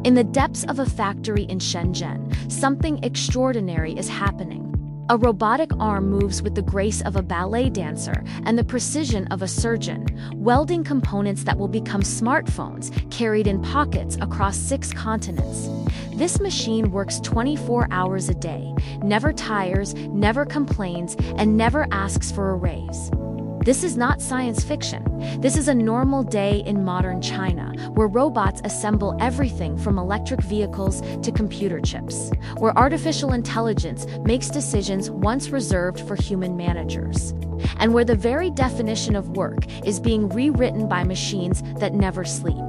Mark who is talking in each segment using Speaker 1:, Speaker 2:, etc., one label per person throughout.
Speaker 1: In the depths of a factory in Shenzhen, something extraordinary is happening. A robotic arm moves with the grace of a ballet dancer and the precision of a surgeon, welding components that will become smartphones carried in pockets across 6 continents. This machine works 24 hours a day, never tires, never complains, and never asks for a raise. This is not science fiction. This is a normal day in modern China, where robots assemble everything from electric vehicles to computer chips, where artificial intelligence makes decisions once reserved for human managers, and where the very definition of work is being rewritten by machines that never sleep.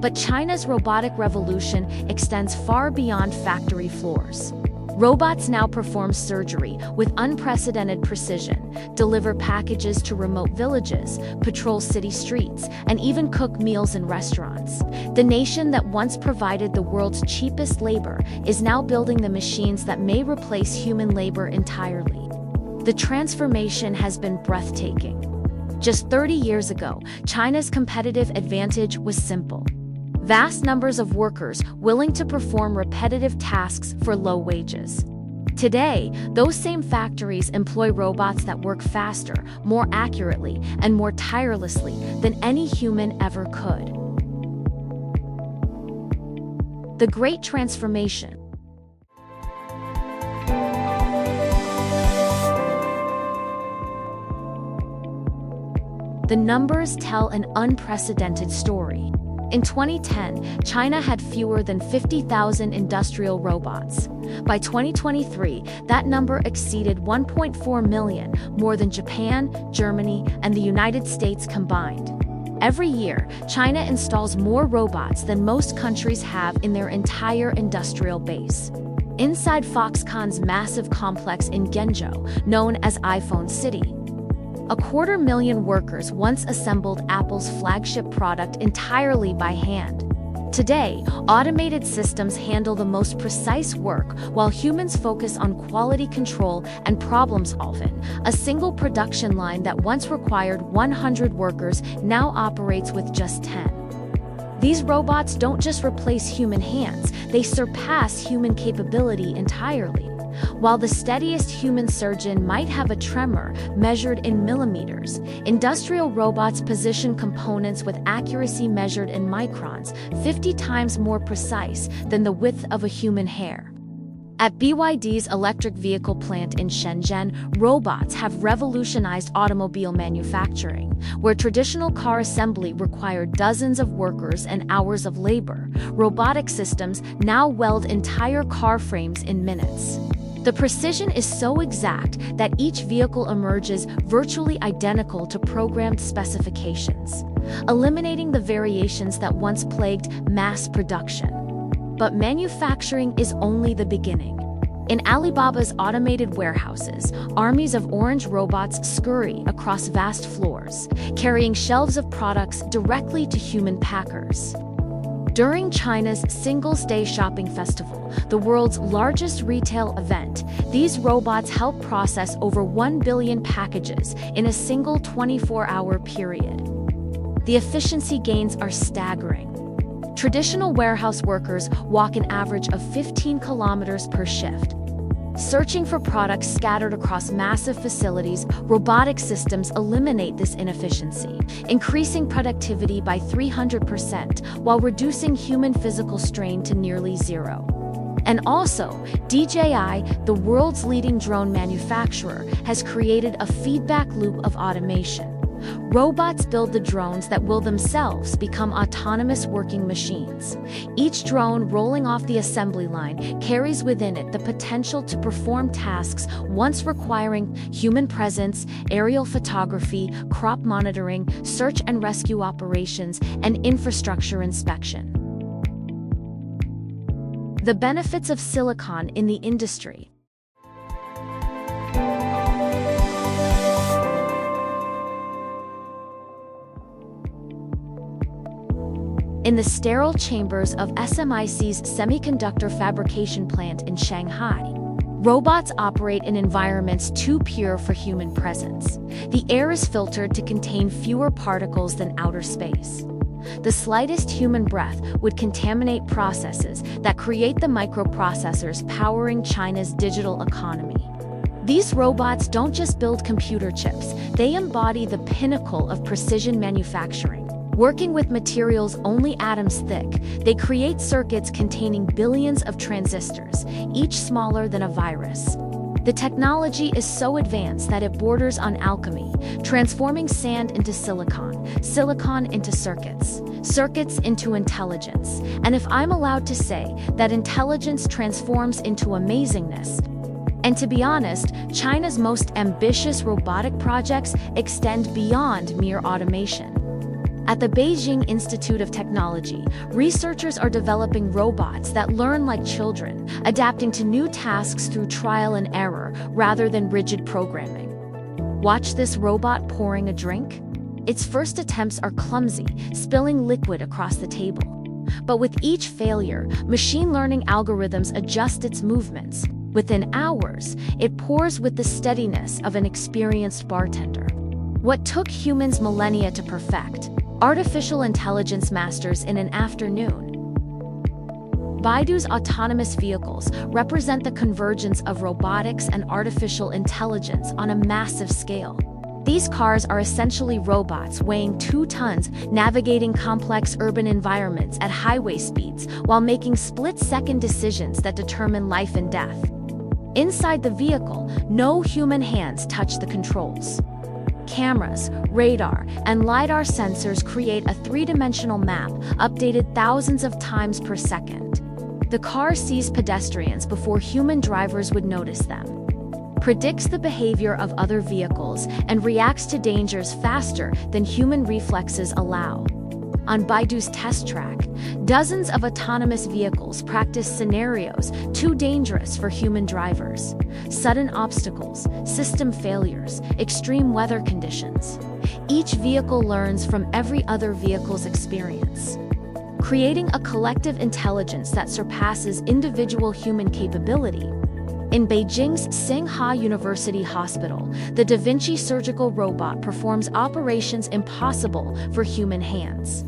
Speaker 1: But China's robotic revolution extends far beyond factory floors. Robots now perform surgery with unprecedented precision, deliver packages to remote villages, patrol city streets, and even cook meals in restaurants. The nation that once provided the world's cheapest labor is now building the machines that may replace human labor entirely. The transformation has been breathtaking. Just 30 years ago, China's competitive advantage was simple: vast numbers of workers willing to perform repetitive tasks for low wages. Today, those same factories employ robots that work faster, more accurately, and more tirelessly than any human ever could. The Great Transformation. The numbers tell an unprecedented story. In 2010, China had fewer than 50,000 industrial robots. By 2023, that number exceeded 1.4 million, more than Japan, Germany, and the United States combined. Every year, China installs more robots than most countries have in their entire industrial base. Inside Foxconn's massive complex in Guangzhou, known as iPhone City, 250,000 workers once assembled Apple's flagship product entirely by hand. Today, automated systems handle the most precise work while humans focus on quality control and problem solving. A single production line that once required 100 workers now operates with just 10. These robots don't just replace human hands, they surpass human capability entirely. While the steadiest human surgeon might have a tremor measured in millimeters, industrial robots position components with accuracy measured in microns, 50 times more precise than the width of a human hair. At BYD's electric vehicle plant in Shenzhen, robots have revolutionized automobile manufacturing, where traditional car assembly required dozens of workers and hours of labor. Robotic systems now weld entire car frames in minutes. The precision is so exact that each vehicle emerges virtually identical to programmed specifications, eliminating the variations that once plagued mass production. But manufacturing is only the beginning. In Alibaba's automated warehouses, armies of orange robots scurry across vast floors, carrying shelves of products directly to human packers. During China's Singles' Day Shopping Festival, the world's largest retail event, these robots help process over 1 billion packages in a single 24-hour period. The efficiency gains are staggering. Traditional warehouse workers walk an average of 15 kilometers per shift. Searching for products scattered across massive facilities, robotic systems eliminate this inefficiency, increasing productivity by 300% while reducing human physical strain to nearly zero. And also, DJI, the world's leading drone manufacturer, has created a feedback loop of automation. Robots build the drones that will themselves become autonomous working machines. Each drone rolling off the assembly line carries within it the potential to perform tasks once requiring human presence, aerial photography, crop monitoring, search and rescue operations, and infrastructure inspection. The benefits of silicon in the industry. In the sterile chambers of SMIC's semiconductor fabrication plant in Shanghai, robots operate in environments too pure for human presence. The air is filtered to contain fewer particles than outer space. The slightest human breath would contaminate processes that create the microprocessors powering China's digital economy. These robots don't just build computer chips, they embody the pinnacle of precision manufacturing. Working with materials only atoms thick, they create circuits containing billions of transistors, each smaller than a virus. The technology is so advanced that it borders on alchemy, transforming sand into silicon, silicon into circuits, circuits into intelligence. And if I'm allowed to say, that intelligence transforms into amazingness. And to be honest, China's most ambitious robotic projects extend beyond mere automation. At the Beijing Institute of Technology, researchers are developing robots that learn like children, adapting to new tasks through trial and error rather than rigid programming. Watch this robot pouring a drink. Its first attempts are clumsy, spilling liquid across the table. But with each failure, machine learning algorithms adjust its movements. Within hours, it pours with the steadiness of an experienced bartender. What took humans millennia to perfect, artificial intelligence masters in an afternoon. Baidu's autonomous vehicles represent the convergence of robotics and artificial intelligence on a massive scale. These cars are essentially robots weighing 2 tons, navigating complex urban environments at highway speeds while making split-second decisions that determine life and death. Inside the vehicle, no human hands touch the controls. Cameras, radar, and LiDAR sensors create a 3-dimensional map updated thousands of times per second. The car sees pedestrians before human drivers would notice them, predicts the behavior of other vehicles, and reacts to dangers faster than human reflexes allow. On Baidu's test track, dozens of autonomous vehicles practice scenarios too dangerous for human drivers. Sudden obstacles, system failures, extreme weather conditions. Each vehicle learns from every other vehicle's experience, creating a collective intelligence that surpasses individual human capability. In Beijing's Tsinghua University Hospital, the Da Vinci surgical robot performs operations impossible for human hands.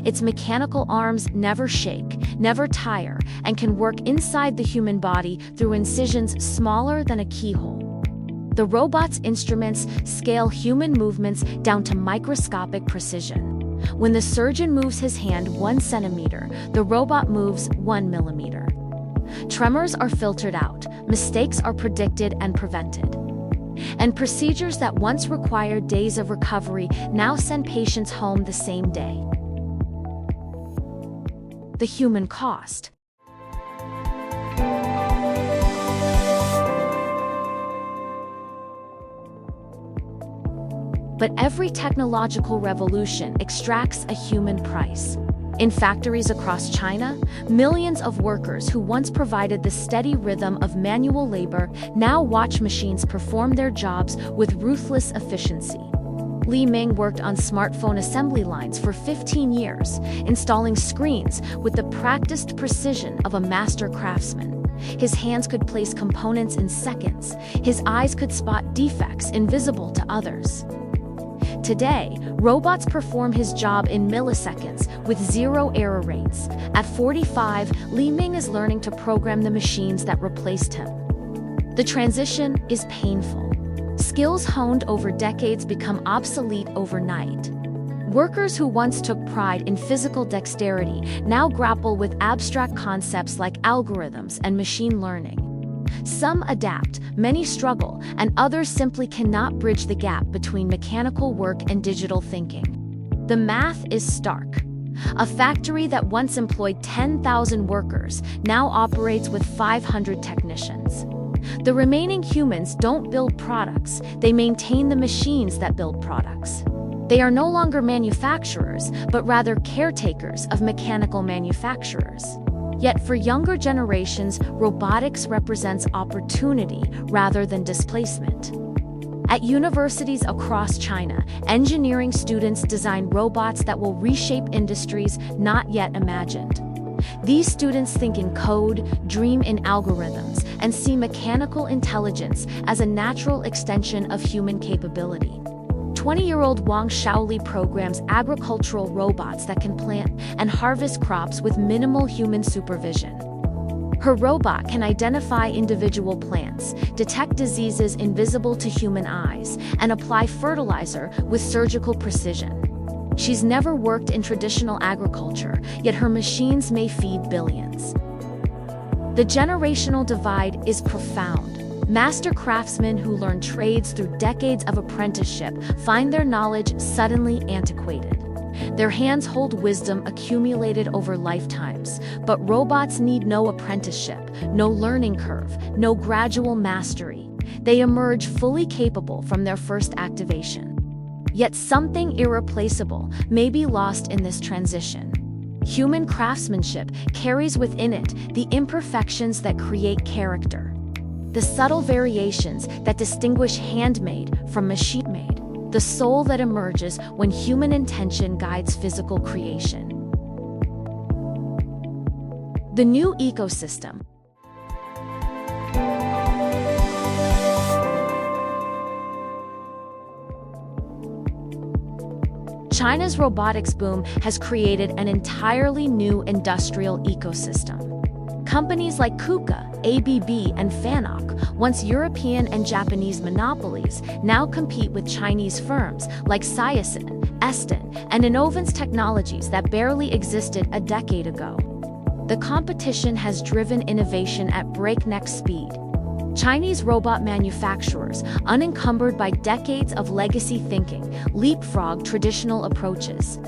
Speaker 1: Its mechanical arms never shake, never tire, and can work inside the human body through incisions smaller than a keyhole. The robot's instruments scale human movements down to microscopic precision. When the surgeon moves his hand 1 centimeter, the robot moves 1 millimeter. Tremors are filtered out, mistakes are predicted and prevented. And procedures that once required days of recovery now send patients home the same day. The human cost. But every technological revolution extracts a human price. In factories across China, millions of workers who once provided the steady rhythm of manual labor now watch machines perform their jobs with ruthless efficiency. Li Ming worked on smartphone assembly lines for 15 years, installing screens with the practiced precision of a master craftsman. His hands could place components in seconds. His eyes could spot defects invisible to others. Today, robots perform his job in milliseconds with 0 error rates. At 45, Li Ming is learning to program the machines that replaced him. The transition is painful. Skills honed over decades become obsolete overnight. Workers who once took pride in physical dexterity now grapple with abstract concepts like algorithms and machine learning. Some adapt, many struggle, and others simply cannot bridge the gap between mechanical work and digital thinking. The math is stark. A factory that once employed 10,000 workers now operates with 500 technicians. The remaining humans don't build products, they maintain the machines that build products. They are no longer manufacturers, but rather caretakers of mechanical manufacturers. Yet for younger generations, robotics represents opportunity rather than displacement. At universities across China, engineering students design robots that will reshape industries not yet imagined. These students think in code, dream in algorithms, and see mechanical intelligence as a natural extension of human capability. 20-year-old Wang Shaoli programs agricultural robots that can plant and harvest crops with minimal human supervision. Her robot can identify individual plants, detect diseases invisible to human eyes, and apply fertilizer with surgical precision. She's never worked in traditional agriculture, yet her machines may feed billions. The generational divide is profound. Master craftsmen who learn trades through decades of apprenticeship find their knowledge suddenly antiquated. Their hands hold wisdom accumulated over lifetimes, but robots need no apprenticeship, no learning curve, no gradual mastery. They emerge fully capable from their first activation. Yet something irreplaceable may be lost in this transition. Human craftsmanship carries within it the imperfections that create character, the subtle variations that distinguish handmade from machine-made, the soul that emerges when human intention guides physical creation. The new ecosystem. China's robotics boom has created an entirely new industrial ecosystem. Companies like KUKA, ABB, and FANUC, once European and Japanese monopolies, now compete with Chinese firms like Siasen, Eston, and Innovance Technologies that barely existed a decade ago. The competition has driven innovation at breakneck speed. Chinese robot manufacturers, unencumbered by decades of legacy thinking, leapfrog traditional approaches.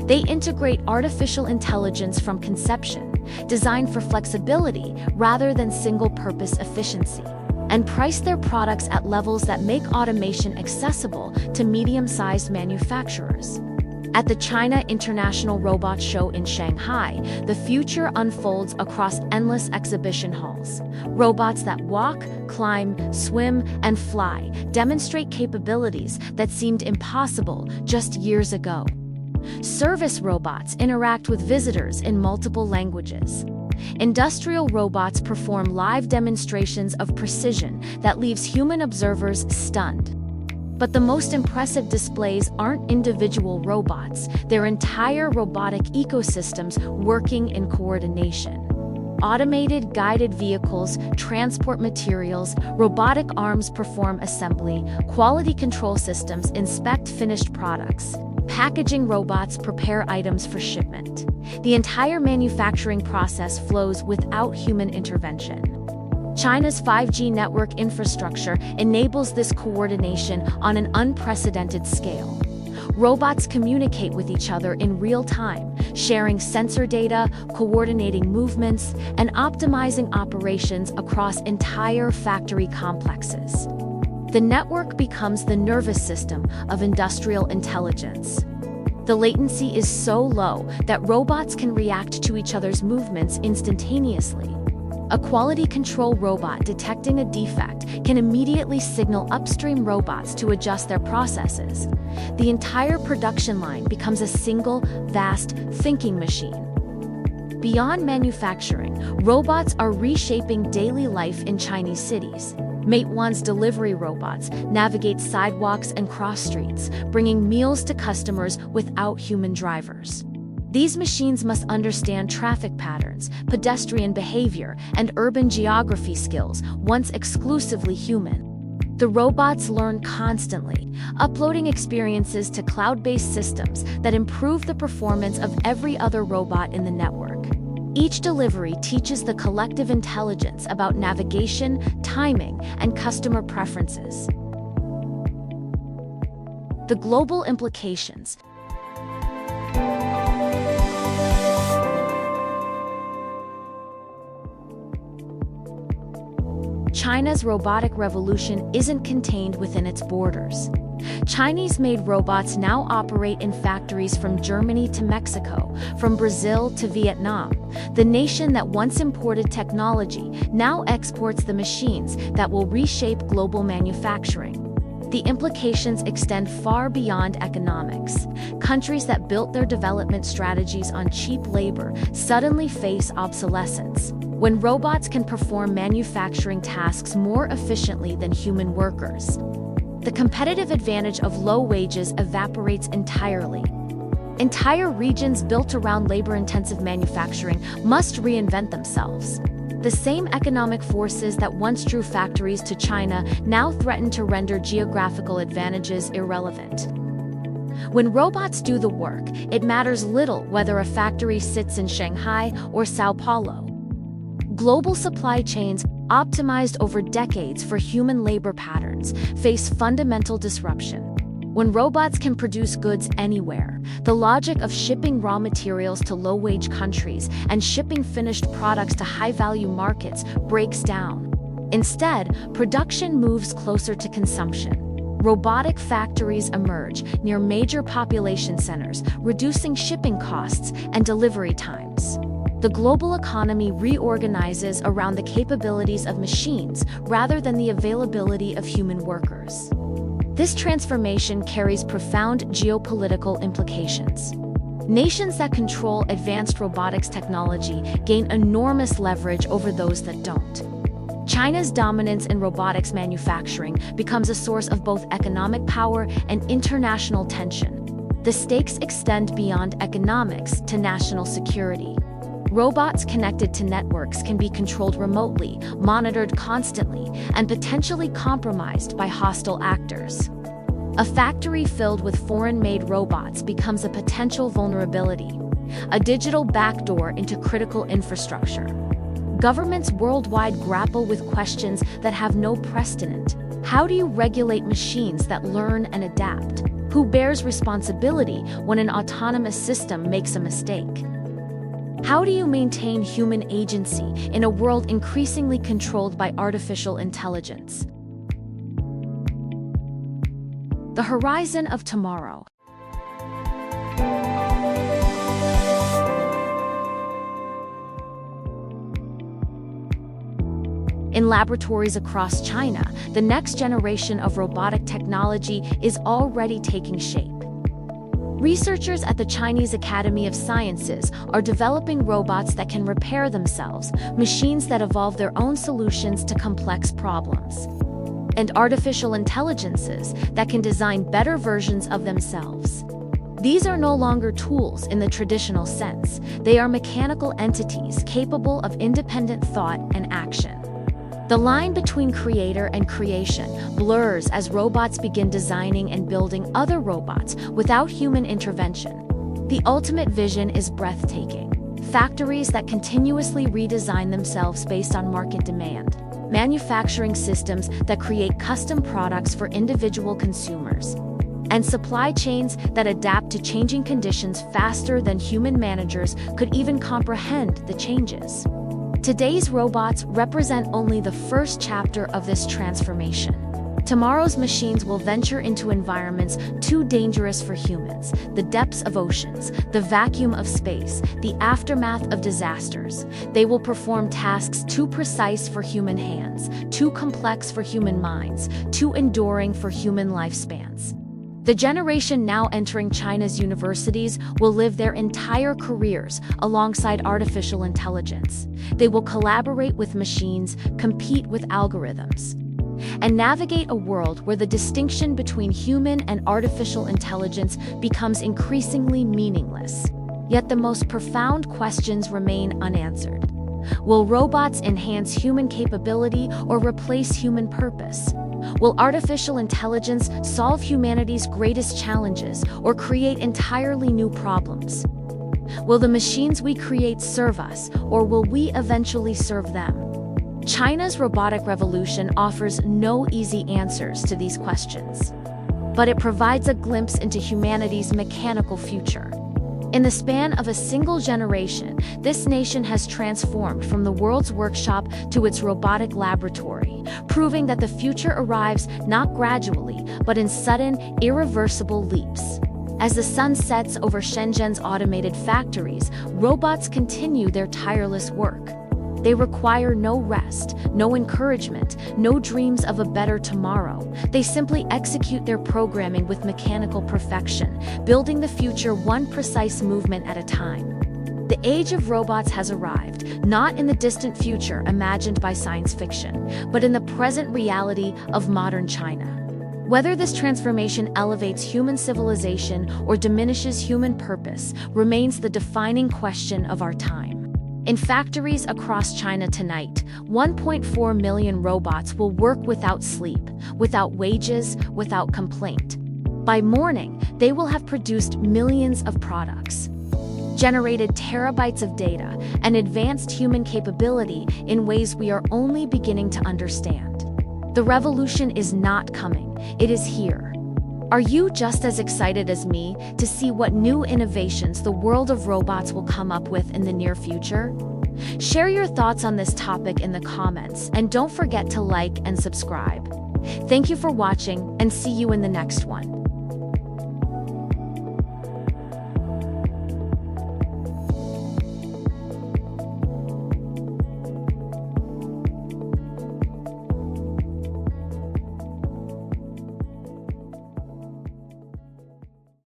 Speaker 1: They integrate artificial intelligence from conception, designed for flexibility rather than single-purpose efficiency, and price their products at levels that make automation accessible to medium-sized manufacturers. At the China International Robot Show in Shanghai, the future unfolds across endless exhibition halls. Robots that walk, climb, swim, and fly demonstrate capabilities that seemed impossible just years ago. Service robots interact with visitors in multiple languages. Industrial robots perform live demonstrations of precision that leaves human observers stunned. But the most impressive displays aren't individual robots, they're entire robotic ecosystems working in coordination. Automated guided vehicles transport materials, robotic arms perform assembly, quality control systems inspect finished products. Packaging robots prepare items for shipment. The entire manufacturing process flows without human intervention. China's 5G network infrastructure enables this coordination on an unprecedented scale. Robots communicate with each other in real time, sharing sensor data, coordinating movements, and optimizing operations across entire factory complexes. The network becomes the nervous system of industrial intelligence. The latency is so low that robots can react to each other's movements instantaneously. A quality control robot detecting a defect can immediately signal upstream robots to adjust their processes. The entire production line becomes a single, vast, thinking machine. Beyond manufacturing, robots are reshaping daily life in Chinese cities. Meituan's delivery robots navigate sidewalks and cross streets, bringing meals to customers without human drivers. These machines must understand traffic patterns, pedestrian behavior, and urban geography skills once exclusively human. The robots learn constantly, uploading experiences to cloud-based systems that improve the performance of every other robot in the network. Each delivery teaches the collective intelligence about navigation, timing, and customer preferences. The global implications. China's robotic revolution isn't contained within its borders. Chinese-made robots now operate in factories from Germany to Mexico, from Brazil to Vietnam. The nation that once imported technology now exports the machines that will reshape global manufacturing. The implications extend far beyond economics. Countries that built their development strategies on cheap labor suddenly face obsolescence. When robots can perform manufacturing tasks more efficiently than human workers, the competitive advantage of low wages evaporates entirely. Entire regions built around labor-intensive manufacturing must reinvent themselves. The same economic forces that once drew factories to China now threaten to render geographical advantages irrelevant. When robots do the work, it matters little whether a factory sits in Shanghai or Sao Paulo. Global supply chains, optimized over decades for human labor patterns, face fundamental disruption. When robots can produce goods anywhere, the logic of shipping raw materials to low-wage countries and shipping finished products to high-value markets breaks down. Instead, production moves closer to consumption. Robotic factories emerge near major population centers, reducing shipping costs and delivery times. The global economy reorganizes around the capabilities of machines rather than the availability of human workers. This transformation carries profound geopolitical implications. Nations that control advanced robotics technology gain enormous leverage over those that don't. China's dominance in robotics manufacturing becomes a source of both economic power and international tension. The stakes extend beyond economics to national security. Robots connected to networks can be controlled remotely, monitored constantly, and potentially compromised by hostile actors. A factory filled with foreign-made robots becomes a potential vulnerability, a digital backdoor into critical infrastructure. Governments worldwide grapple with questions that have no precedent. How do you regulate machines that learn and adapt? Who bears responsibility when an autonomous system makes a mistake? How do you maintain human agency in a world increasingly controlled by artificial intelligence? The horizon of tomorrow. In laboratories across China, the next generation of robotic technology is already taking shape. Researchers at the Chinese Academy of Sciences are developing robots that can repair themselves, machines that evolve their own solutions to complex problems, and artificial intelligences that can design better versions of themselves. These are no longer tools in the traditional sense. They are mechanical entities capable of independent thought and action. The line between creator and creation blurs as robots begin designing and building other robots without human intervention. The ultimate vision is breathtaking. Factories that continuously redesign themselves based on market demand. Manufacturing systems that create custom products for individual consumers. And supply chains that adapt to changing conditions faster than human managers could even comprehend the changes. Today's robots represent only the first chapter of this transformation. Tomorrow's machines will venture into environments too dangerous for humans: the depths of oceans, the vacuum of space, the aftermath of disasters. They will perform tasks too precise for human hands, too complex for human minds, too enduring for human lifespans. The generation now entering China's universities will live their entire careers alongside artificial intelligence. They will collaborate with machines, compete with algorithms, and navigate a world where the distinction between human and artificial intelligence becomes increasingly meaningless. Yet the most profound questions remain unanswered. Will robots enhance human capability or replace human purpose? Will artificial intelligence solve humanity's greatest challenges or create entirely new problems? Will the machines we create serve us, or will we eventually serve them? China's robotic revolution offers no easy answers to these questions, but it provides a glimpse into humanity's mechanical future. In the span of a single generation, this nation has transformed from the world's workshop to its robotic laboratory, proving that the future arrives not gradually, but in sudden, irreversible leaps. As the sun sets over Shenzhen's automated factories, robots continue their tireless work. They require no rest, no encouragement, no dreams of a better tomorrow. They simply execute their programming with mechanical perfection, building the future one precise movement at a time. The age of robots has arrived, not in the distant future imagined by science fiction, but in the present reality of modern China. Whether this transformation elevates human civilization or diminishes human purpose remains the defining question of our time. In factories across China tonight, 1.4 million robots will work without sleep, without wages, without complaint. By morning, they will have produced millions of products, generated terabytes of data, and advanced human capability in ways we are only beginning to understand. The revolution is not coming, it is here. Are you just as excited as me to see what new innovations the world of robots will come up with in the near future? Share your thoughts on this topic in the comments, and don't forget to like and subscribe. Thank you for watching, and see you in the next one.